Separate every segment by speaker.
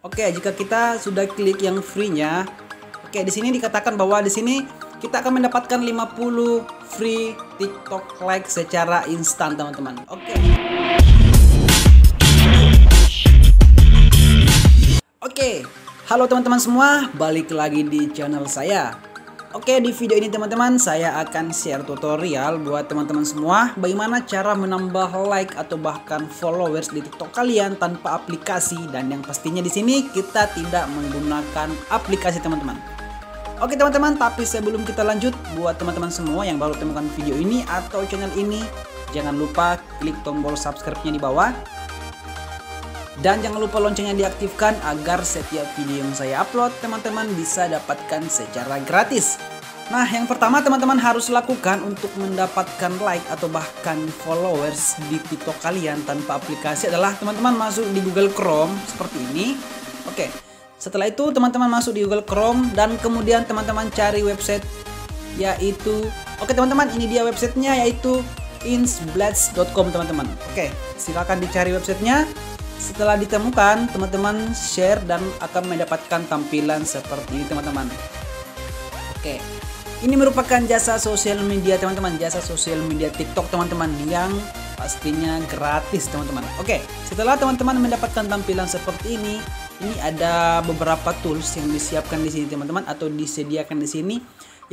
Speaker 1: Oke, jika kita sudah klik yang free-nya, oke, di sini dikatakan bahwa di sini kita akan mendapatkan 50 free TikTok like secara instan, teman-teman. Oke. Oke, halo teman-teman semua, balik lagi di channel saya. Oke, di video ini teman-teman saya akan share tutorial buat teman-teman semua bagaimana cara menambah like atau bahkan followers di TikTok kalian tanpa aplikasi, dan yang pastinya di sini kita tidak menggunakan aplikasi, teman-teman. Oke teman-teman, tapi sebelum kita lanjut, buat teman-teman semua yang baru temukan video ini atau channel ini, jangan lupa klik tombol subscribe-nya di bawah. Dan jangan lupa loncengnya diaktifkan agar setiap video yang saya upload teman-teman bisa dapatkan secara gratis. Nah, yang pertama teman-teman harus lakukan untuk mendapatkan like atau bahkan followers di TikTok kalian tanpa aplikasi adalah teman-teman masuk di Google Chrome seperti ini. Oke, setelah itu teman-teman masuk di Google Chrome dan kemudian teman-teman cari website yaitu, oke teman-teman, ini dia websitenya yaitu insblats.com, teman-teman. Oke, silakan dicari websitenya. Setelah ditemukan, teman-teman share dan akan mendapatkan tampilan seperti ini, teman-teman. Oke, ini merupakan jasa sosial media, teman-teman, jasa sosial media TikTok, teman-teman, yang pastinya gratis, teman-teman. Oke, setelah teman-teman mendapatkan tampilan seperti ini ada beberapa tools yang disiapkan di sini, teman-teman, atau disediakan di sini.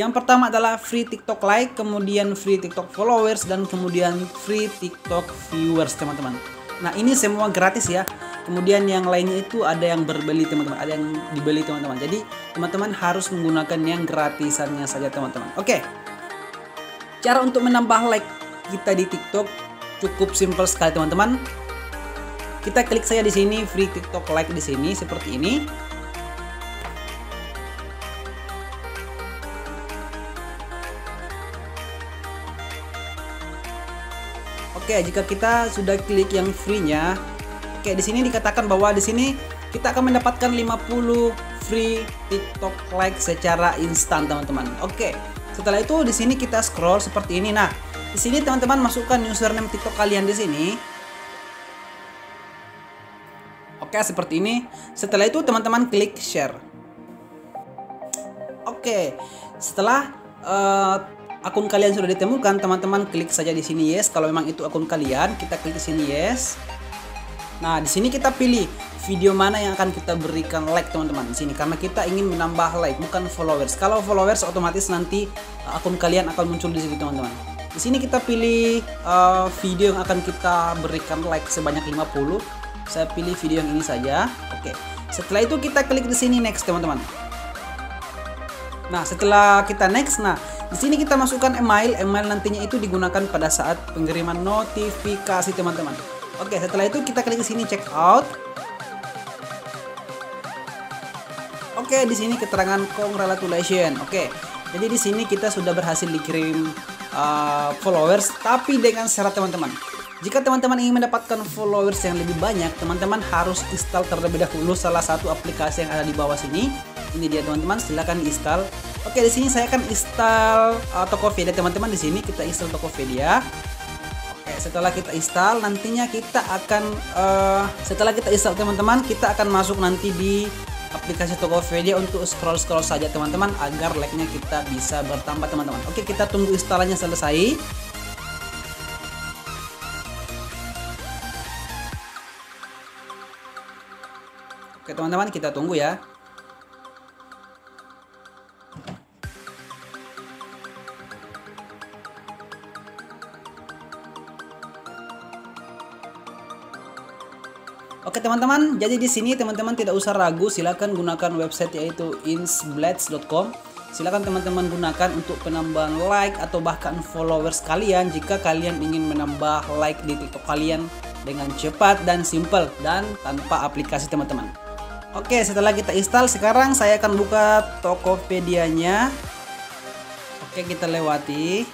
Speaker 1: Yang pertama adalah free TikTok like, kemudian free TikTok followers, dan kemudian free TikTok viewers, teman-teman. Nah, ini semua gratis ya. Kemudian yang lainnya itu ada yang berbeli, teman-teman, ada yang dibeli, teman-teman. Jadi teman-teman harus menggunakan yang gratisannya saja, teman-teman. Oke, cara untuk menambah like kita di TikTok cukup simpel sekali, teman-teman. Kita klik saja di sini free TikTok like di sini seperti ini. Oke, jika kita sudah klik yang free-nya, oke, di sini dikatakan bahwa di sini kita akan mendapatkan 50 free TikTok like secara instan, teman-teman. Oke, setelah itu di sini kita scroll seperti ini. Nah, di sini teman-teman masukkan username TikTok kalian di sini. Oke, seperti ini. Setelah itu teman-teman klik share. Oke, setelah akun kalian sudah ditemukan, teman-teman klik saja di sini yes. Kalau memang itu akun kalian, kita klik di sini yes. Nah, di sini kita pilih video mana yang akan kita berikan like, teman-teman. Di sini karena kita ingin menambah like, bukan followers. Kalau followers otomatis nanti akun kalian akan muncul di sini, teman-teman. Di sini kita pilih video yang akan kita berikan like sebanyak 50. Saya pilih video yang ini saja. Oke. Setelah itu kita klik di sini next, teman-teman. Nah, setelah kita next, nah di sini kita masukkan email nantinya itu digunakan pada saat pengiriman notifikasi, teman-teman. Oke, setelah itu kita klik di sini check out. Oke, di sini keterangan congratulations. Oke, jadi di sini kita sudah berhasil dikirim followers, tapi dengan syarat, teman-teman. Jika teman-teman ingin mendapatkan followers yang lebih banyak, teman-teman harus install terlebih dahulu salah satu aplikasi yang ada di bawah sini. Ini dia, teman-teman, silahkan install. Oke, di sini saya akan install Tokopedia, teman-teman. Di sini kita install Tokopedia. Oke, setelah kita install, nantinya kita akan setelah kita install, teman-teman, kita akan masuk nanti di aplikasi Tokopedia untuk scroll saja, teman-teman, agar like-nya kita bisa bertambah, teman-teman. Oke, kita tunggu installannya selesai. Oke, teman-teman, kita tunggu ya. Oke teman-teman, jadi di sini teman-teman tidak usah ragu, silakan gunakan website yaitu insblats.com. Silakan teman-teman gunakan untuk penambahan like atau bahkan followers kalian jika kalian ingin menambah like di TikTok kalian dengan cepat dan simple dan tanpa aplikasi, teman-teman. Oke, setelah kita install, sekarang saya akan buka Tokopedia-nya. Oke, kita lewati.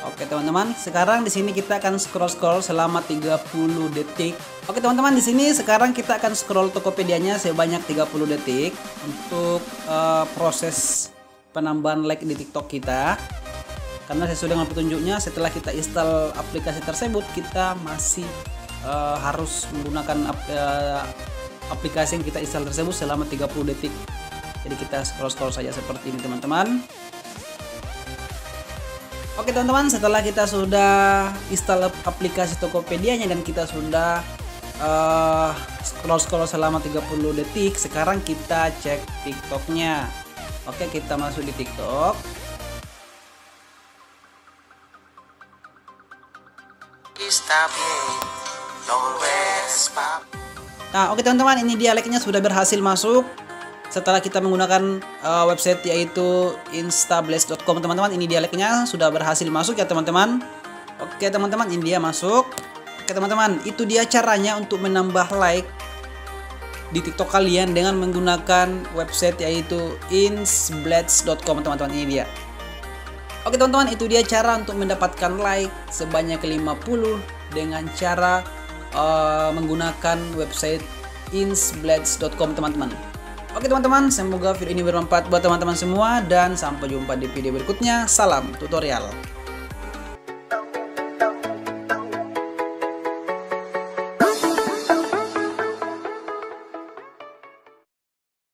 Speaker 1: Oke teman-teman, sekarang di sini kita akan scroll selama 30 detik. Oke teman-teman, di sini sekarang kita akan scroll Tokopedia-nya sebanyak 30 detik untuk proses penambahan like di TikTok kita. Karena sesuai dengan petunjuknya, setelah kita install aplikasi tersebut, kita masih harus menggunakan aplikasi yang kita install tersebut selama 30 detik. Jadi kita scroll saja seperti ini teman-teman. Oke teman-teman, setelah kita sudah install aplikasi Tokopedia-nya dan kita sudah scroll selama 30 detik, sekarang kita cek TikTok-nya. Oke, kita masuk di TikTok. Nah, oke teman-teman, ini dia like-nya sudah berhasil masuk. Setelah kita menggunakan website yaitu instablast.com teman-teman, ini dia like-nya sudah berhasil masuk ya teman-teman. Oke teman-teman, ini dia masuk. Oke teman-teman, itu dia caranya untuk menambah like di TikTok kalian dengan menggunakan website yaitu instablast.com teman-teman, ini dia. Oke teman-teman, itu dia cara untuk mendapatkan like sebanyak 50 dengan cara menggunakan website instablast.com teman-teman. Oke teman-teman, semoga video ini bermanfaat buat teman-teman semua dan sampai jumpa di video berikutnya. Salam tutorial.